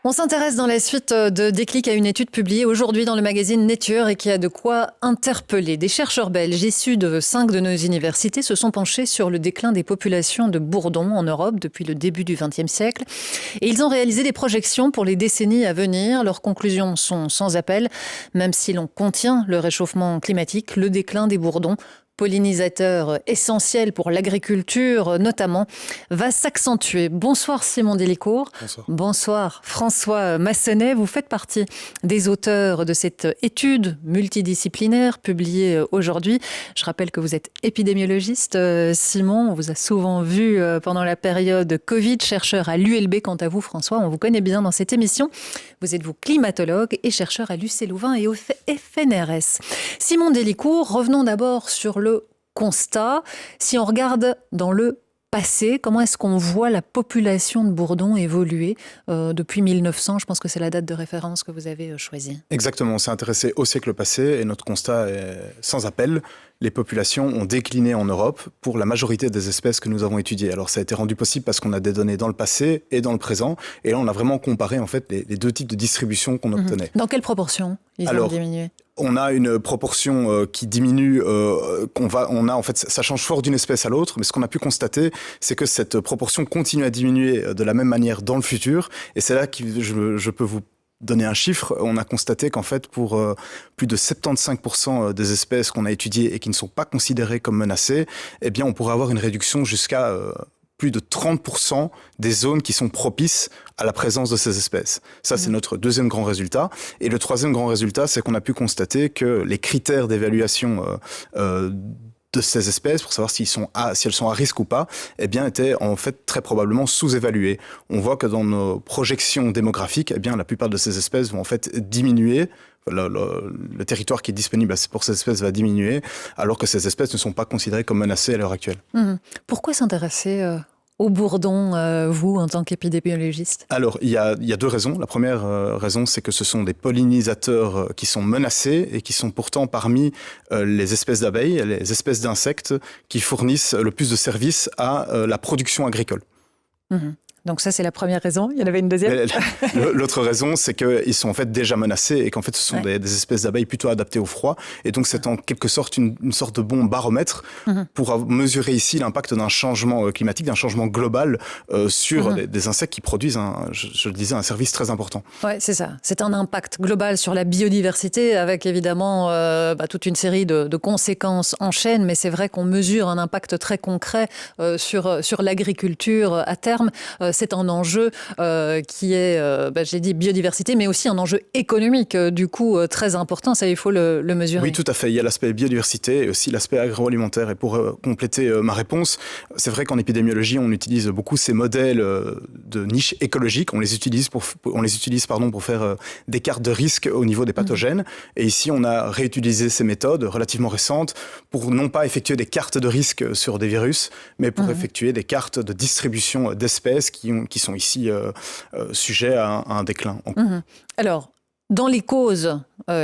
On s'intéresse dans la suite de Déclic à une étude publiée aujourd'hui dans le magazine Nature et qui a de quoi interpeller. Des chercheurs belges issus de 5 de nos universités se sont penchés sur le déclin des populations de bourdons en Europe depuis le début du XXe siècle. Et ils ont réalisé des projections pour les décennies à venir. Leurs conclusions sont sans appel. Même si l'on contient le réchauffement climatique, le déclin des bourdons, pollinisateur essentiel pour l'agriculture notamment, va s'accentuer. Bonsoir Simon Delicourt. Bonsoir. Bonsoir François Massonnet. Vous faites partie des auteurs de cette étude multidisciplinaire publiée aujourd'hui. Je rappelle que vous êtes épidémiologiste, Simon. On vous a souvent vu pendant la période Covid, chercheur à l'ULB. Quant à vous, François, on vous connaît bien dans cette émission. Vous êtes climatologue et chercheur à l'UC Louvain et au FNRS. Simon Delicourt, revenons d'abord sur le constat. Si on regarde dans le passé, comment est-ce qu'on voit la population de bourdons évoluer depuis 1900? Je pense que c'est la date de référence que vous avez choisie. Exactement, on s'est intéressé au siècle passé et notre constat est sans appel. Les populations ont décliné en Europe pour la majorité des espèces que nous avons étudiées. Alors ça a été rendu possible parce qu'on a des données dans le passé et dans le présent. Et là, on a vraiment comparé en fait les deux types de distribution qu'on obtenait. Dans quelle proportion ils ont diminué? On a une proportion qui diminue, en fait, ça change fort d'une espèce à l'autre, mais ce qu'on a pu constater, c'est que cette proportion continue à diminuer de la même manière dans le futur. Et c'est là que je peux vous donner un chiffre. On a constaté qu'en fait, pour plus de 75% des espèces qu'on a étudiées et qui ne sont pas considérées comme menacées, eh bien, on pourrait avoir une réduction jusqu'à plus de 30% des zones qui sont propices à la présence de ces espèces. Ça, c'est notre deuxième grand résultat. Et le troisième grand résultat, c'est qu'on a pu constater que les critères d'évaluation de ces espèces, pour savoir si elles sont à risque ou pas, eh bien, étaient en fait très probablement sous-évalués. On voit que dans nos projections démographiques, eh bien, la plupart de ces espèces vont en fait diminuer. Le territoire qui est disponible pour ces espèces va diminuer, alors que ces espèces ne sont pas considérées comme menacées à l'heure actuelle. Pourquoi s'intéresser aux bourdons, vous, en tant qu'épidémiologiste? Alors, il y a deux raisons. La première raison, c'est que ce sont des pollinisateurs qui sont menacés et qui sont pourtant parmi les espèces d'abeilles, les espèces d'insectes qui fournissent le plus de services à la production agricole. Donc ça, c'est la première raison. Il y en avait une deuxième. L'autre raison, c'est qu'ils sont en fait déjà menacés et qu'en fait, ce sont des espèces d'abeilles plutôt adaptées au froid. Et donc, c'est en quelque sorte une sorte de bon baromètre pour mesurer ici l'impact d'un changement climatique, d'un changement global sur des insectes qui produisent, je le disais, un service très important. Oui, c'est ça. C'est un impact global sur la biodiversité avec évidemment toute une série de conséquences en chaîne. Mais c'est vrai qu'on mesure un impact très concret sur l'agriculture à terme. C'est un enjeu qui est, j'ai dit biodiversité, mais aussi un enjeu économique, du coup, très important. Ça, il faut le mesurer. Oui, tout à fait. Il y a l'aspect biodiversité et aussi l'aspect agroalimentaire. Et pour compléter ma réponse, c'est vrai qu'en épidémiologie, on utilise beaucoup ces modèles de niche écologiques. On les utilise pour faire des cartes de risque au niveau des pathogènes. Et ici, on a réutilisé ces méthodes relativement récentes pour non pas effectuer des cartes de risque sur des virus, mais pour effectuer des cartes de distribution d'espèces qui sont ici sujets à un déclin. Alors, dans les causes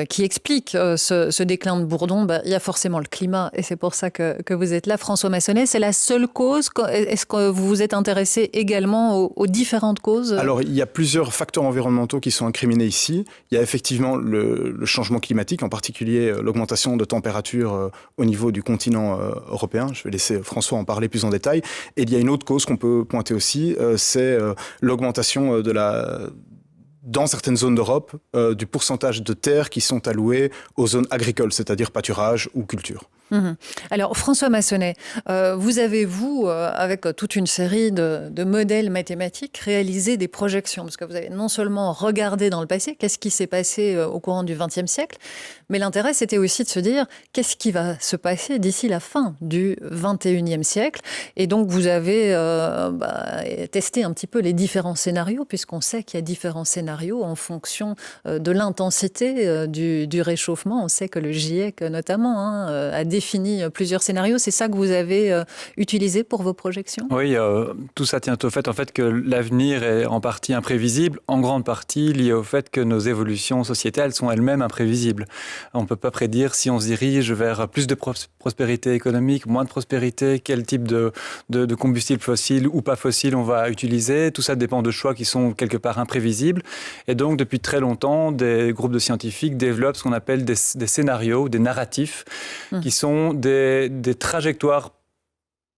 qui expliquent ce déclin de bourdons, il y a forcément le climat, et c'est pour ça que vous êtes là, François Massonnet. C'est la seule cause? Est-ce que vous vous êtes intéressé également aux différentes causes? Alors, il y a plusieurs facteurs environnementaux qui sont incriminés ici. Il y a effectivement le changement climatique, en particulier l'augmentation de température au niveau du continent européen. Je vais laisser François en parler plus en détail. Et il y a une autre cause qu'on peut pointer aussi, c'est l'augmentation dans certaines zones d'Europe, du pourcentage de terres qui sont allouées aux zones agricoles, c'est-à-dire pâturage ou culture. Alors, François Massonnet, vous avez, avec toute une série de modèles mathématiques, réalisé des projections, parce que vous avez non seulement regardé dans le passé, qu'est-ce qui s'est passé au courant du XXe siècle, mais l'intérêt, c'était aussi de se dire, qu'est-ce qui va se passer d'ici la fin du XXIe siècle? Et donc, vous avez testé un petit peu les différents scénarios, puisqu'on sait qu'il y a différents scénarios en fonction de l'intensité du réchauffement. On sait que le GIEC, notamment, a défini défini plusieurs scénarios. C'est ça que vous avez utilisé pour vos projections ? Oui, tout ça tient au fait, que l'avenir est en partie imprévisible, en grande partie lié au fait que nos évolutions sociétales sont elles-mêmes imprévisibles. On ne peut pas prédire si on se dirige vers plus de prospérité économique, moins de prospérité, quel type de combustible fossile ou pas fossile on va utiliser. Tout ça dépend de choix qui sont quelque part imprévisibles. Et donc, depuis très longtemps, des groupes de scientifiques développent ce qu'on appelle des scénarios, des narratifs, qui sont des trajectoires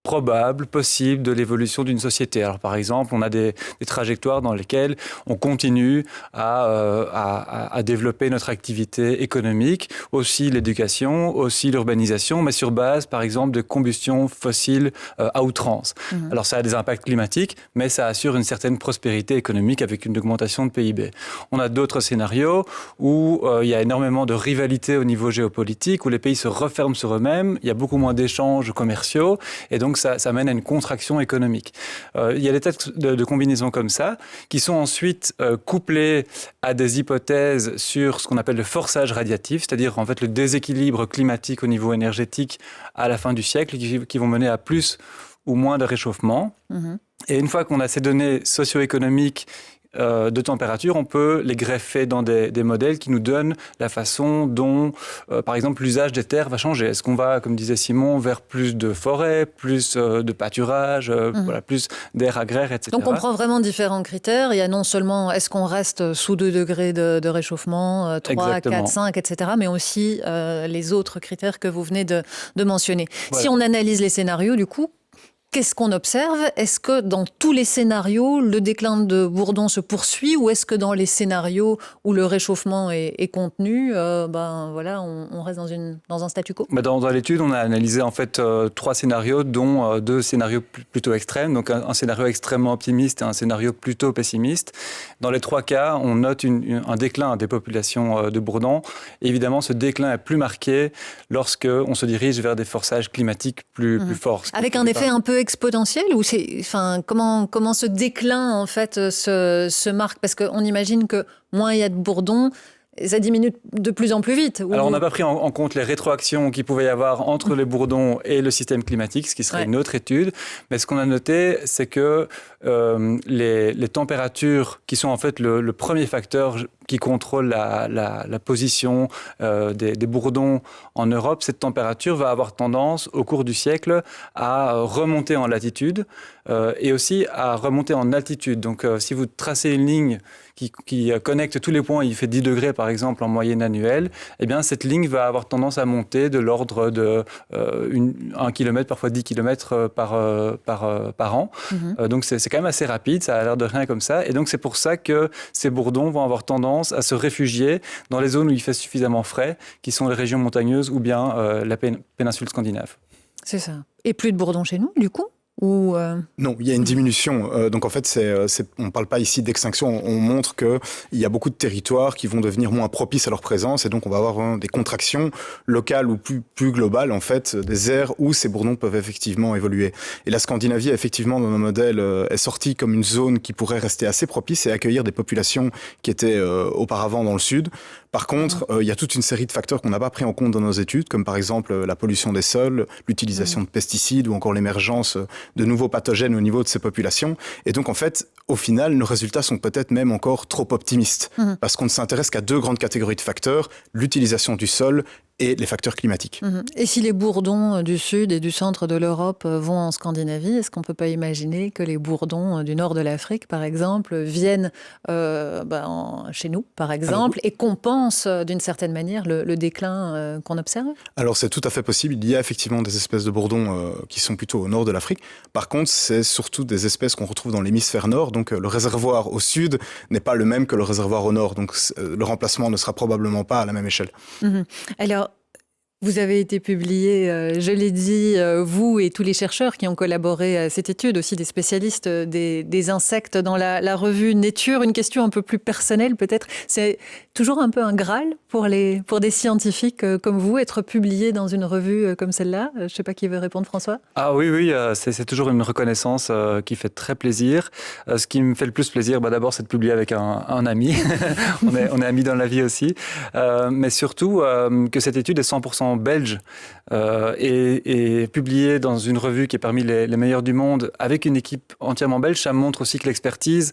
probable, possible de l'évolution d'une société. Alors, par exemple, on a des trajectoires dans lesquelles on continue à développer notre activité économique, aussi l'éducation, aussi l'urbanisation, mais sur base, par exemple, de combustion fossile à outrance. Alors, ça a des impacts climatiques, mais ça assure une certaine prospérité économique avec une augmentation de PIB. On a d'autres scénarios où il y a énormément de rivalité au niveau géopolitique, où les pays se referment sur eux-mêmes, il y a beaucoup moins d'échanges commerciaux, et donc ça mène à une contraction économique. Il y a des tas de combinaisons comme ça, qui sont ensuite couplées à des hypothèses sur ce qu'on appelle le forçage radiatif, c'est-à-dire en fait le déséquilibre climatique au niveau énergétique à la fin du siècle, qui vont mener à plus ou moins de réchauffement. Et une fois qu'on a ces données socio-économiques de température, on peut les greffer dans des modèles qui nous donnent la façon dont, par exemple, l'usage des terres va changer. Est-ce qu'on va, comme disait Simon, vers plus de forêts, plus de pâturage, voilà, plus d'aires agraires, etc. Donc on prend vraiment différents critères. Il y a non seulement est-ce qu'on reste sous 2 degrés de réchauffement, 3, Exactement. 4, 5, etc., mais aussi les autres critères que vous venez de mentionner. Voilà. Si on analyse les scénarios, du coup, qu'est-ce qu'on observe ? Est-ce que dans tous les scénarios, le déclin de Bourdon se poursuit, ou est-ce que dans les scénarios où le réchauffement est contenu, voilà, on reste dans un statu quo ? Dans l'étude, on a analysé en fait 3 scénarios, dont 2 scénarios plutôt extrêmes, donc un scénario extrêmement optimiste et un scénario plutôt pessimiste. Dans les 3 cas, on note un déclin des populations de Bourdon. Et évidemment, ce déclin est plus marqué lorsque on se dirige vers des forçages climatiques plus forts. Avec un effet un peu exponentiel, ou comment ce déclin en fait se marque, parce qu'on imagine que moins il y a de bourdons, ça diminue de plus en plus vite. Alors on n'a pas pris en compte les rétroactions qu'il pouvait y avoir entre les bourdons et le système climatique, ce qui serait une autre étude. Mais ce qu'on a noté, c'est que les températures, qui sont en fait le premier facteur qui contrôle la position des bourdons en Europe, cette température va avoir tendance au cours du siècle à remonter en latitude et aussi à remonter en altitude. Donc si vous tracez une ligne qui connecte tous les points, il fait 10 degrés par exemple en moyenne annuelle, eh bien cette ligne va avoir tendance à monter de l'ordre de 1 km, parfois 10 km par an. Donc c'est quand même assez rapide, ça a l'air de rien comme ça. Et donc c'est pour ça que ces bourdons vont avoir tendance à se réfugier dans les zones où il fait suffisamment frais, qui sont les régions montagneuses ou bien la péninsule scandinave. C'est ça. Et plus de bourdons chez nous, du coup ? Non, il y a une diminution. Donc en fait, on ne parle pas ici d'extinction. On montre qu'il y a beaucoup de territoires qui vont devenir moins propices à leur présence, et donc on va avoir des contractions locales ou plus globales, en fait, des aires où ces bourdons peuvent effectivement évoluer. Et la Scandinavie, effectivement, dans nos modèles, est sortie comme une zone qui pourrait rester assez propice et accueillir des populations qui étaient auparavant dans le sud. Par contre, il y a toute une série de facteurs qu'on n'a pas pris en compte dans nos études, comme par exemple la pollution des sols, l'utilisation de pesticides ou encore l'émergence de nouveaux pathogènes au niveau de ces populations. Et donc, en fait, au final, nos résultats sont peut-être même encore trop optimistes, parce qu'on ne s'intéresse qu'à 2 grandes catégories de facteurs, l'utilisation du sol et les facteurs climatiques. Et si les bourdons du sud et du centre de l'Europe vont en Scandinavie, est-ce qu'on ne peut pas imaginer que les bourdons du nord de l'Afrique, par exemple, viennent chez nous, par exemple, et compensent d'une certaine manière le déclin qu'on observe ? Alors c'est tout à fait possible. Il y a effectivement des espèces de bourdons qui sont plutôt au nord de l'Afrique. Par contre, c'est surtout des espèces qu'on retrouve dans l'hémisphère nord. Donc le réservoir au sud n'est pas le même que le réservoir au nord. Donc le remplacement ne sera probablement pas à la même échelle. Alors, vous avez été publié, je l'ai dit, vous et tous les chercheurs qui ont collaboré à cette étude, aussi des spécialistes des insectes dans la revue Nature. Une question un peu plus personnelle peut-être, c'est toujours un peu un Graal pour des scientifiques comme vous, être publié dans une revue comme celle-là. Je ne sais pas qui veut répondre, François. Ah oui, c'est toujours une reconnaissance qui fait très plaisir. Ce qui me fait le plus plaisir, d'abord, c'est de publier avec un ami. on est amis dans la vie aussi. Mais surtout, que cette étude est 100% exploitation belge et publié dans une revue qui est parmi les meilleures du monde avec une équipe entièrement belge, ça montre aussi que l'expertise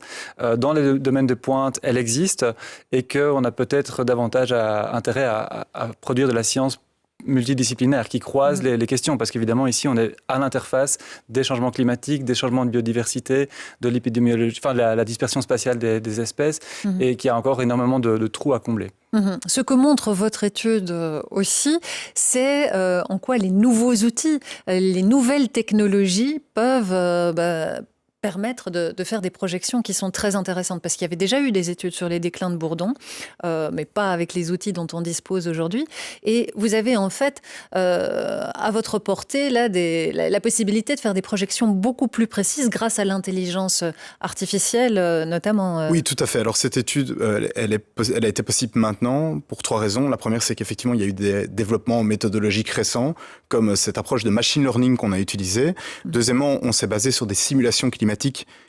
dans les domaines de pointe, elle existe et qu'on a peut-être davantage intérêt à produire de la science multidisciplinaire qui croise les questions, parce qu'évidemment ici on est à l'interface des changements climatiques, des changements de biodiversité, de l'épidémiologie, enfin la dispersion spatiale des espèces, et qu'il y a encore énormément de trous à combler. Ce que montre votre étude aussi, c'est en quoi les nouveaux outils, les nouvelles technologies peuvent permettre de faire des projections qui sont très intéressantes. Parce qu'il y avait déjà eu des études sur les déclins de bourdons, mais pas avec les outils dont on dispose aujourd'hui. Et vous avez en fait à votre portée là, la possibilité de faire des projections beaucoup plus précises grâce à l'intelligence artificielle notamment. Oui, tout à fait. Alors cette étude, elle a été possible maintenant pour 3 raisons. La première, c'est qu'effectivement, il y a eu des développements méthodologiques récents, comme cette approche de machine learning qu'on a utilisée. Deuxièmement, on s'est basé sur des simulations climatiques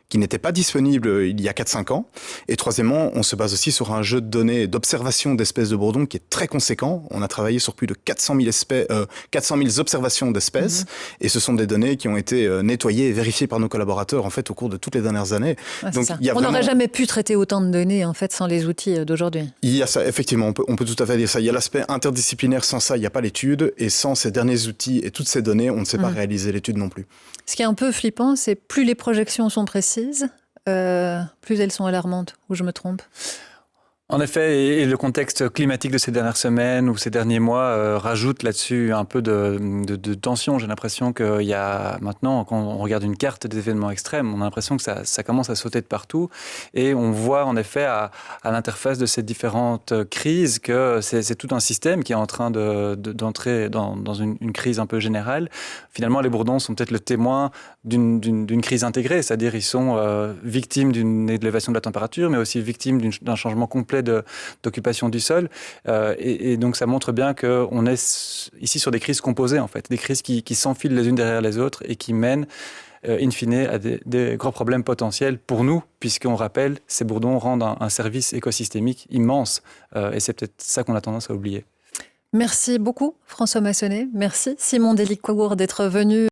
qui n'étaient pas disponibles il y a 4-5 ans. Et troisièmement, on se base aussi sur un jeu de données d'observation d'espèces de bourdons qui est très conséquent. On a travaillé sur plus de 400 000 observations d'espèces. Et ce sont des données qui ont été nettoyées et vérifiées par nos collaborateurs en fait, au cours de toutes les dernières années. Ouais, donc, on n'aurait jamais pu traiter autant de données en fait, sans les outils d'aujourd'hui. Il y a ça, effectivement, on peut tout à fait dire ça. Il y a l'aspect interdisciplinaire, sans ça, il n'y a pas l'étude. Et sans ces derniers outils et toutes ces données, on ne sait pas réaliser l'étude non plus. Ce qui est un peu flippant, c'est plus les projections sont précises, plus elles sont alarmantes, ou je me trompe ? En effet, et le contexte climatique de ces dernières semaines ou ces derniers mois rajoute là-dessus un peu de tension. J'ai l'impression qu'il y a maintenant, quand on regarde une carte des événements extrêmes, on a l'impression que ça commence à sauter de partout. Et on voit en effet à l'interface de ces différentes crises que c'est tout un système qui est en train d'entrer dans une crise un peu générale. Finalement, les bourdons sont peut-être le témoin d'une crise intégrée, c'est-à-dire ils sont victimes d'une élévation de la température, mais aussi victimes d'un changement complet d'occupation du sol. Et donc, ça montre bien qu'on est ici sur des crises composées, en fait, des crises qui s'enfilent les unes derrière les autres et qui mènent, in fine, à des gros problèmes potentiels pour nous, puisqu'on rappelle, ces bourdons rendent un service écosystémique immense. Et c'est peut-être ça qu'on a tendance à oublier. Merci beaucoup, François Massonnet. Merci, Simon Dellicourt, d'être venu